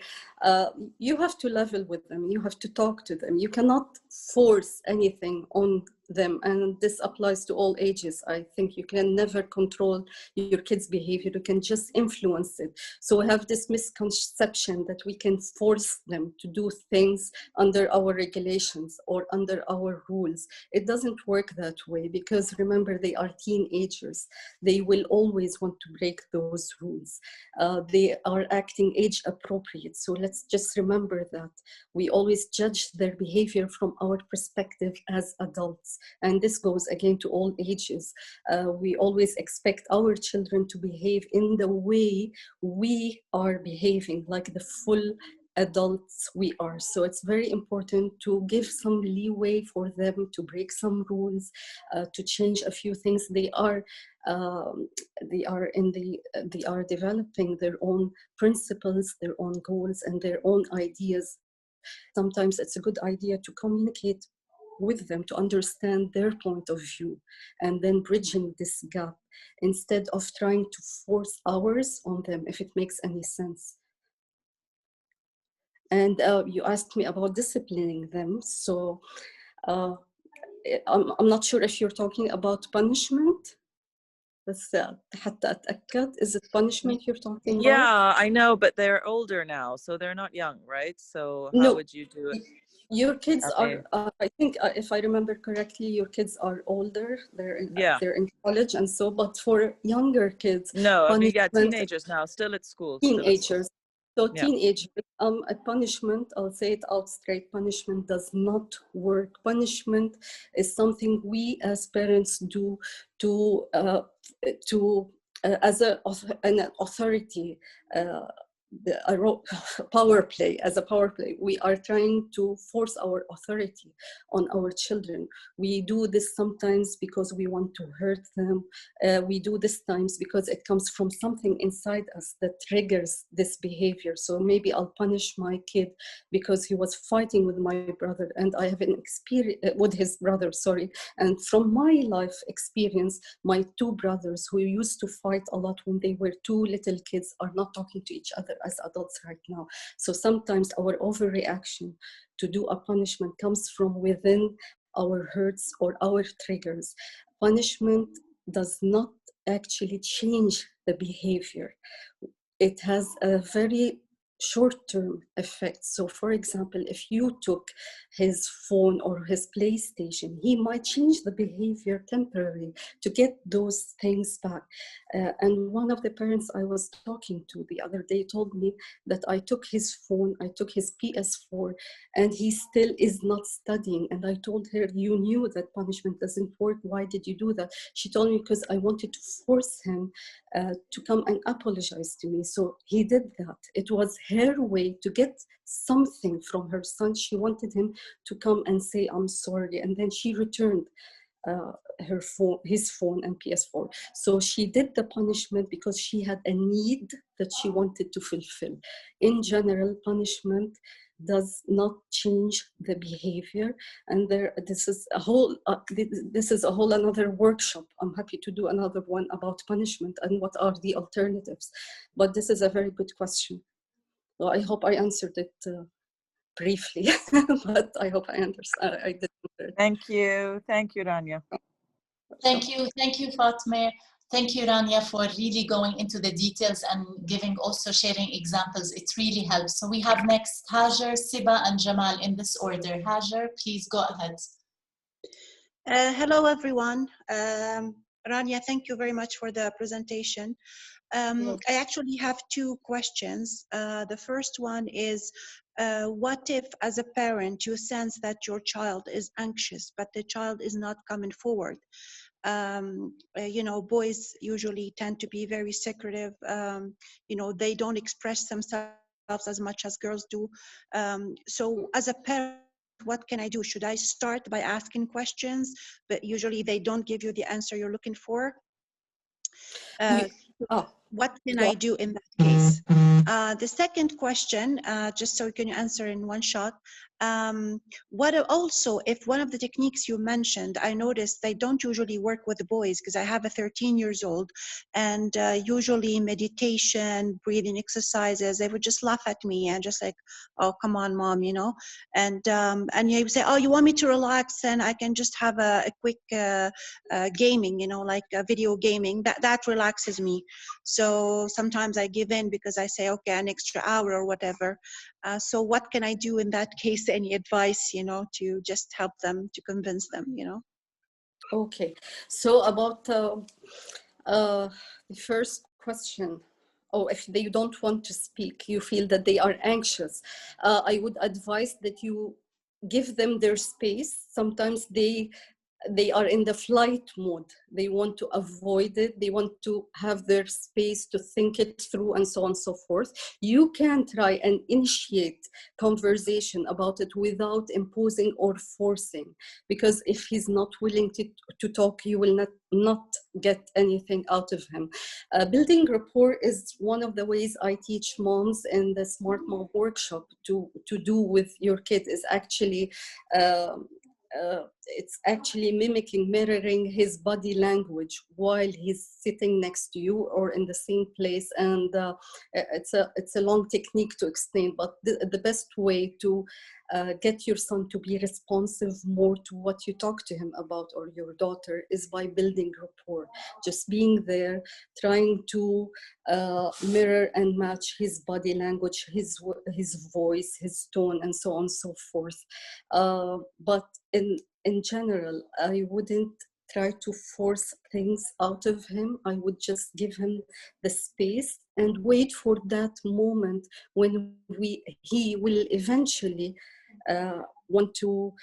you have to level with them. You have to talk to them. You cannot force anything on them. And this applies to all ages. I think you can never control your kids' behavior. You can just influence it. So we have this misconception that we can force them to do things under our regulations or under our rules. It doesn't work that way, because remember, they are teenagers. They will always want to break those rules. They are acting age appropriate. So let's just remember that. We always judge their behavior from our perspective as adults. And this goes again to all ages. We always expect our children to behave in the way we are behaving, like the full adults we are. So it's very important to give some leeway for them to break some rules, to change a few things. They are developing their own principles, their own goals, and their own ideas. Sometimes it's a good idea to communicate with them to understand their point of view, and then bridging this gap instead of trying to force ours on them, if it makes any sense. And you asked me about disciplining them. So I'm not sure if you're talking about punishment. بس حتى أتأكد, is it punishment you're talking about? Yeah, I know, but they're older now, so they're not young, right? So how would you do it? Your kids are, I think, if I remember correctly, your kids are older. They're in college and so, but for younger kids, no, I mean, yeah, teenagers now, still at school. Teenagers. So teenagers, a punishment, I'll say it out straight, punishment does not work. Punishment is something we as parents do as an authority, power play. As a power play, we are trying to force our authority on our children. We do this sometimes because we want to hurt them. We do this times because it comes from something inside us that triggers this behavior. So maybe I'll punish my kid because he was fighting with my brother, and I have an experience with his brother, sorry. And from my life experience, my two brothers who used to fight a lot when they were two little kids are not talking to each other as adults right now. So sometimes our overreaction to do a punishment comes from within our hurts or our triggers. Punishment does not actually change the behavior. It has a very short-term effects. So for example, if you took his phone or his PlayStation, he might change the behavior temporarily to get those things back. And one of the parents I was talking to the other day told me that I took his phone, I took his PS4, and he still is not studying. And I told her, you knew that punishment doesn't work. Why did you do that? She told me, because I wanted to force him to come and apologize to me. So he did that. It was her way to get something from her son. She wanted him to come and say, I'm sorry. And then she returned his phone and PS4. So she did the punishment because she had a need that she wanted to fulfill. In general, punishment does not change the behavior, and this is a whole another workshop. I'm happy to do another one about punishment and what are the alternatives, but this is a very good question. So I hope I answered it briefly, but I hope I understand. I did answer it. Thank you, Rania. Thank you, Fatma. Thank you, Rania, for really going into the details and sharing examples. It really helps. So we have next Hajar, Siba, and Jamal in this order. Hajar, please go ahead. Hello, everyone. Rania, thank you very much for the presentation. I actually have two questions. The first one is, what if, as a parent, you sense that your child is anxious, but the child is not coming forward? You know, boys usually tend to be very secretive. You know, they don't express themselves as much as girls do. So as a parent, what can I do? Should I start by asking questions, but usually they don't give you the answer you're looking for? What can I do in that case? The second question, just so you can answer in one shot, what also, if one of the techniques you mentioned, I noticed they don't usually work with the boys, because I have a 13-year-old, and usually meditation, breathing exercises, they would just laugh at me and just like, oh, come on, mom, you know, and you say, oh, you want me to relax, and I can just have a quick gaming, you know, like video gaming, that relaxes me. So sometimes I give in because I say, okay, an extra hour or whatever. So what can I do in that case? Any advice, you know, to just help them, to convince them, you know? Okay, so about the first question, if they don't want to speak, you feel that they are anxious, I would advise that you give them their space. Sometimes they are in the flight mode. They want to avoid it. They want to have their space to think it through and so on and so forth. You can try and initiate conversation about it without imposing or forcing, because if he's not willing to talk, you will not get anything out of him. Building rapport is one of the ways I teach moms in the Smart Mom workshop to do with your kid, is actually it's actually mirroring his body language while he's sitting next to you or in the same place. And it's a long technique to explain, but the best way to get your son to be responsive more to what you talk to him about, or your daughter, is by building rapport. Just being there, trying to mirror and match his body language, his voice, his tone, and so on and so forth. But in general, I wouldn't try to force things out of him. I would just give him the space and wait for that moment when he will eventually want to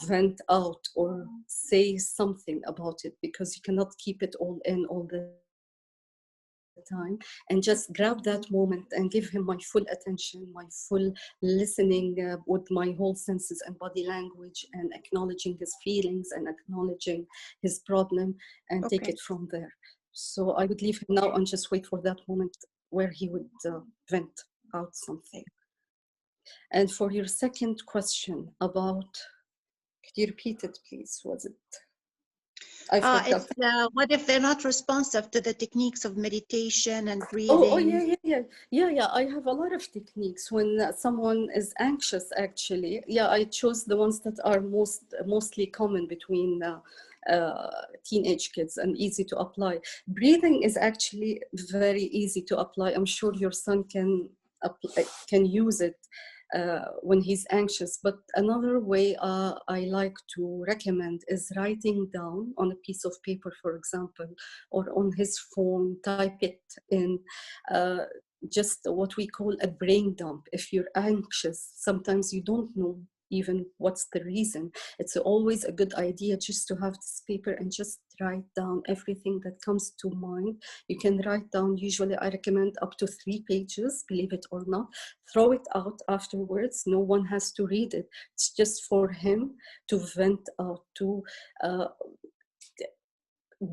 vent out or say something about it, because you cannot keep it all in all the time. And just grab that moment and give him my full attention, my full listening with my whole senses and body language, and acknowledging his feelings and acknowledging his problem, and take it from there. So I would leave him now and just wait for that moment where he would vent out something. And for your second question about, could you repeat it, please? Was it? It's what if they're not responsive to the techniques of meditation and breathing? Yeah. I have a lot of techniques when someone is anxious. Actually, I chose the ones that are mostly common between teenage kids and easy to apply. Breathing is actually very easy to apply. I'm sure your son can can use it when he's anxious. But another way I like to recommend is writing down on a piece of paper, for example, or on his phone, type it in, just what we call a brain dump. If you're anxious, sometimes you don't know even what's the reason. It's always a good idea just to have this paper and just write down everything that comes to mind. You can write down, usually I recommend up to 3 pages, believe it or not. Throw it out afterwards. No one has to read it. It's just for him to vent out, to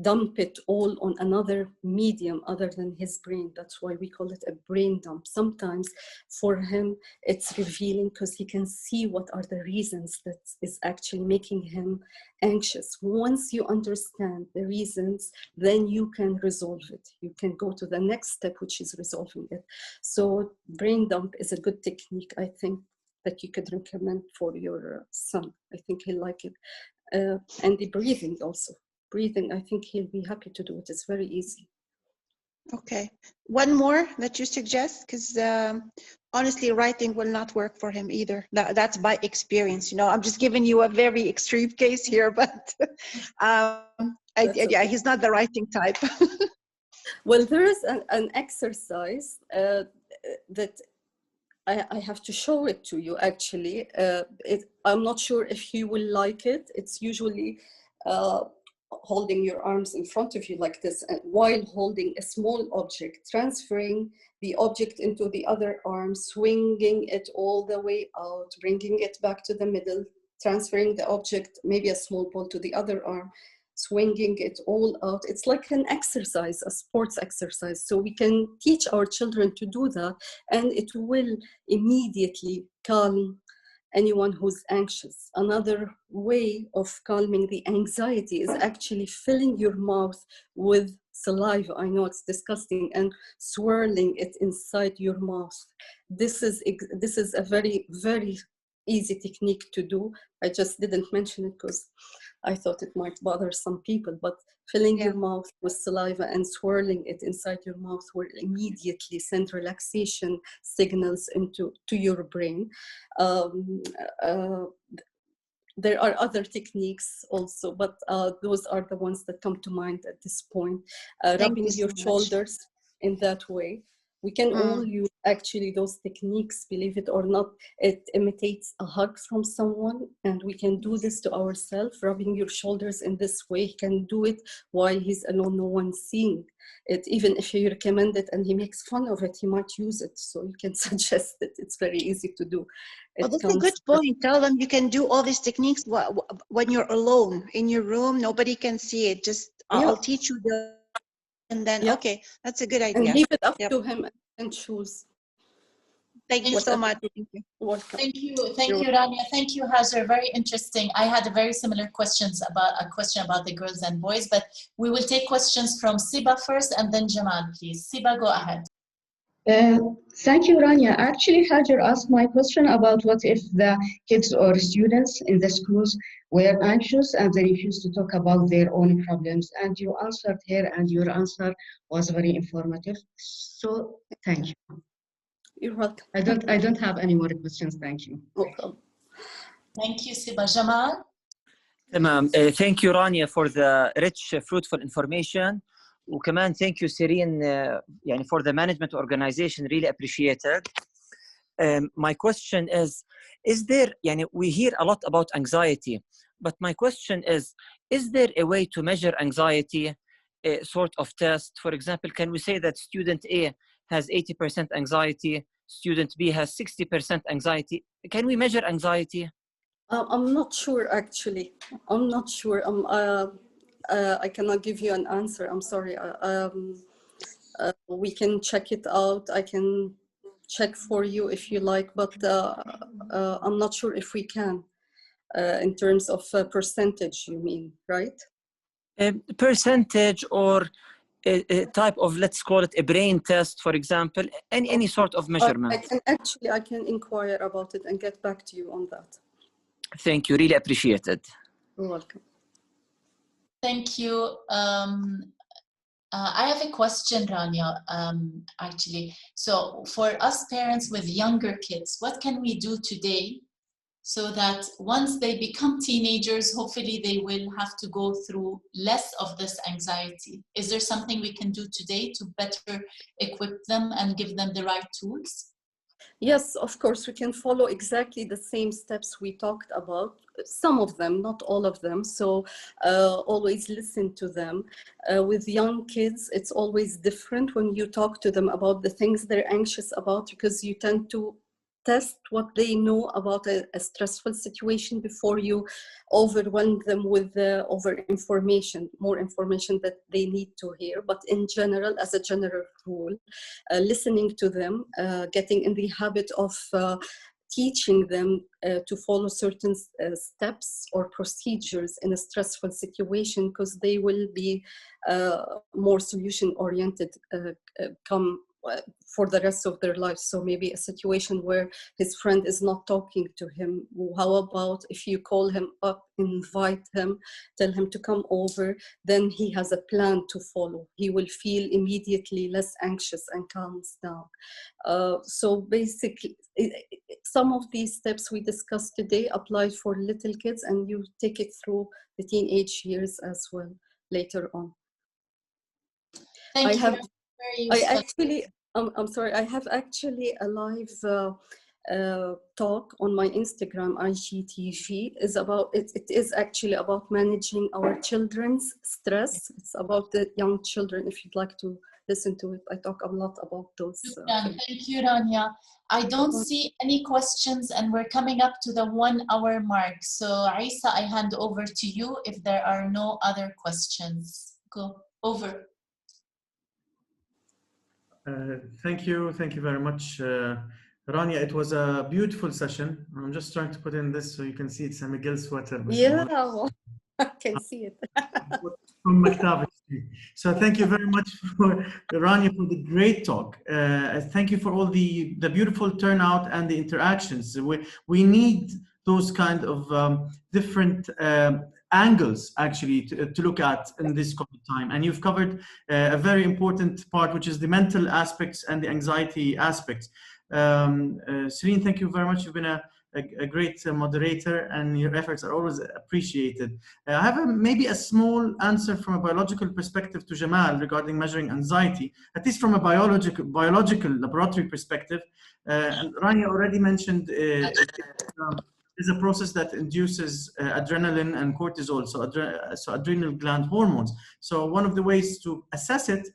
dump it all on another medium other than his brain. That's why we call it a brain dump. Sometimes for him it's revealing because he can see what are the reasons that is actually making him anxious. Once you understand the reasons, then you can resolve it. You can go to the next step, which is resolving it. So brain dump is a good technique, I think, that you could recommend for your son. I think he'll like it. And the breathing also. Breathing, I think he'll be happy to do it. It's very easy. Okay. One more that you suggest, because honestly, writing will not work for him either. That's by experience. You know, I'm just giving you a very extreme case here, but yeah, he's not the writing type. Well, there is an exercise that I have to show it to you, actually. I'm not sure if you will like it. It's usually holding your arms in front of you like this, and while holding a small object, transferring the object into the other arm, swinging it all the way out, bringing it back to the middle, transferring the object, maybe a small ball, to the other arm, swinging it all out. It's like an exercise, a sports exercise. So we can teach our children to do that, and it will immediately calm anyone who's anxious. Another way of calming the anxiety is actually filling your mouth with saliva. I know it's disgusting, and swirling it inside your mouth. This is a very, very easy technique to do. I just didn't mention it because I thought it might bother some people, but filling your mouth with saliva and swirling it inside your mouth will immediately send relaxation signals to your brain. There are other techniques also, but those are the ones that come to mind at this point. Rubbing your shoulders in that way. We can all use actually those techniques, believe it or not. It imitates a hug from someone, and we can do this to ourselves, rubbing your shoulders in this way. He can do it while he's alone, no one's seeing it. Even if you recommend it and he makes fun of it, he might use it. So you can suggest it. It's very easy to do. That's a good point. Tell them you can do all these techniques when you're alone in your room. Nobody can see it. Just I'll teach you and then okay, that's a good idea. And leave it up to him and choose. Thank you so much. Thank you. Welcome. Thank you, Rania. Thank you, Hajar. Very interesting. I had a very similar question about the girls and boys, but we will take questions from Siba first, and then Jamal, please. Siba, go ahead. Thank you, Rania. Actually, Hajar asked my question about what if the kids or students in the schools were anxious and they refused to talk about their own problems. And you answered here, and your answer was very informative. So, thank you. You're welcome. I don't have any more questions. Thank you. Welcome. Thank you, Siba. Jamal? Thank you, Rania, for the rich, fruitful information. وكمان thank you Sireen يعني for the management organization, really appreciated. My question is there يعني we hear a lot about anxiety, but my question is there a way to measure anxiety, a sort of test? For example, can we say that student A has 80% anxiety, student B has 60% anxiety? Can we measure anxiety? I'm not sure, actually. I'm not sure. I cannot give you an answer. I'm sorry. We can check it out. I can check for you if you like, but I'm not sure if we can. In terms of percentage, you mean, right? Percentage or a type of, let's call it a brain test, for example, any sort of measurement. I can inquire about it and get back to you on that. Thank you. Really appreciate it. You're welcome. Thank you. I have a question, Rania, actually. So for us parents with younger kids, what can we do today so that once they become teenagers, hopefully they will have to go through less of this anxiety? Is there something we can do today to better equip them and give them the right tools? Yes, of course, we can follow exactly the same steps we talked about, some of them, not all of them. So always listen to them. With young kids, it's always different when you talk to them about the things they're anxious about, because you tend to test what they know about a stressful situation before you overwhelm them with over information, more information that they need to hear. But in general, as a general rule, listening to them, getting in the habit of teaching them to follow certain steps or procedures in a stressful situation, because they will be more solution oriented come for the rest of their lives. So maybe a situation where his friend is not talking to him, how about if you call him up, invite him, tell him to come over, then he has a plan to follow. He will feel immediately less anxious and calms down. So basically, some of these steps we discussed today apply for little kids, and you take it through the teenage years as well later on. Thank you. I actually, I'm sorry, I have actually a live talk on my Instagram, IGTV, is about, it is actually about managing our children's stress. It's about the young children. If you'd like to listen to it, I talk a lot about those. Thank you, Rania. I don't see any questions, and we're coming up to the 1 hour mark. So Isa, I hand over to you if there are no other questions. Go over. Thank you very much, Rania. It was a beautiful session. I'm just trying to put in this so you can see it's a McGill sweater. Yeah, well, I can see it. From Maktab. So thank you very much for Rania for the great talk. Thank you for all the beautiful turnout and the interactions. We need those kind of different angles actually to look at in this COVID time. And you've covered a very important part, which is the mental aspects and the anxiety aspects. Serene, thank you very much. You've been a great moderator, and your efforts are always appreciated. I have maybe a small answer from a biological perspective to Jamal regarding measuring anxiety, at least from a biological laboratory perspective. And Rania already mentioned is a process that induces adrenaline and cortisol, so adrenal gland hormones. So one of the ways to assess it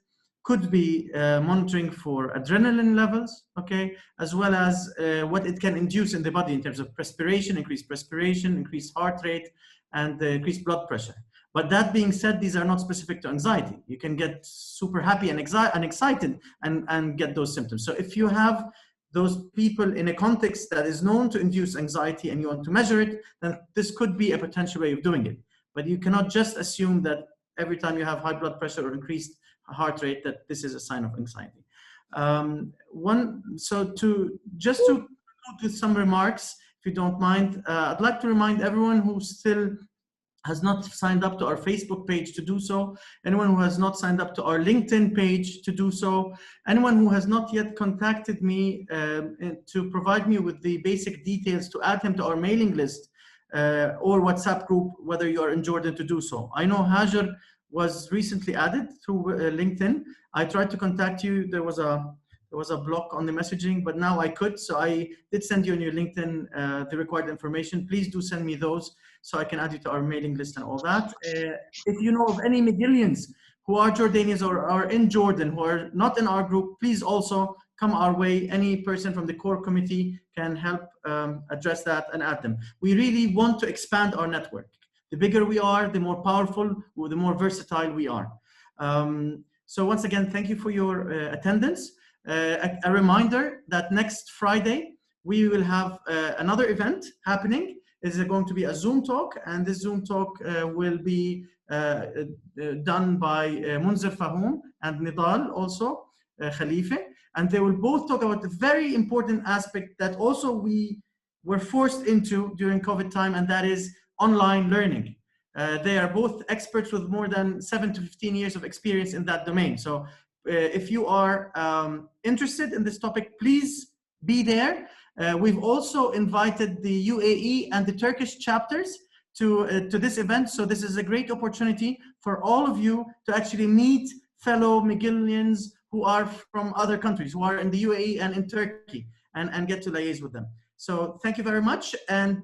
could be monitoring for adrenaline levels, okay, as well as what it can induce in the body in terms of increased heart rate, and increased blood pressure. But that being said, these are not specific to anxiety. You can get super happy and excited and get those symptoms. So if you have those people in a context that is known to induce anxiety and you want to measure it, then this could be a potential way of doing it. But you cannot just assume that every time you have high blood pressure or increased heart rate that this is a sign of anxiety. Just to conclude with some remarks, if you don't mind, I'd like to remind everyone who still has not signed up to our Facebook page to do so, anyone who has not signed up to our LinkedIn page to do so, anyone who has not yet contacted me to provide me with the basic details to add him to our mailing list or WhatsApp group, whether you are in Jordan, to do so. I know Hajar was recently added through LinkedIn. I tried to contact you. There was a block on the messaging, but now I could. So I did send you on your LinkedIn the required information. Please do send me those so I can add you to our mailing list and all that. If you know of any McGillians who are Jordanians or are in Jordan who are not in our group, please also come our way. Any person from the core committee can help address that and add them. We really want to expand our network. The bigger we are, the more powerful, the more versatile we are. So once again, thank you for your attendance. A reminder that next Friday, we will have another event happening. It's going to be a Zoom talk, and this Zoom talk will be done by Munzir Fahoum and Nidal, also Khalifa, and they will both talk about the very important aspect that also we were forced into during COVID time, and that is online learning. They are both experts with more than 7 to 15 years of experience in that domain. So if you are interested in this topic, please be there. We've also invited the UAE and the Turkish chapters to this event. So this is a great opportunity for all of you to actually meet fellow McGillians who are from other countries, who are in the UAE and in Turkey, and get to liaise with them. So thank you very much. And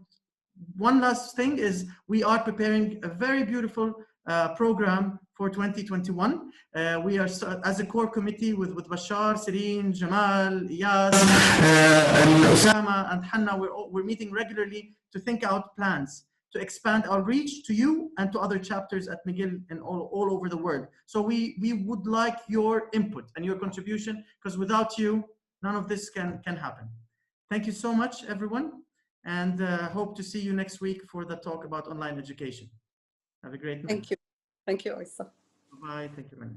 one last thing is we are preparing a very beautiful program for 2021. We are, as a core committee with Bashar, Sireen, Jamal, Iyad, and Osama, and Hanna, we're meeting regularly to think out plans to expand our reach to you and to other chapters at McGill and all over the world. So we would like your input and your contribution, because without you, none of this can happen. Thank you so much, everyone. And hope to see you next week for the talk about online education. Have a great night. Thank you. Thank you, Aisa. Bye. Thank you, Manya.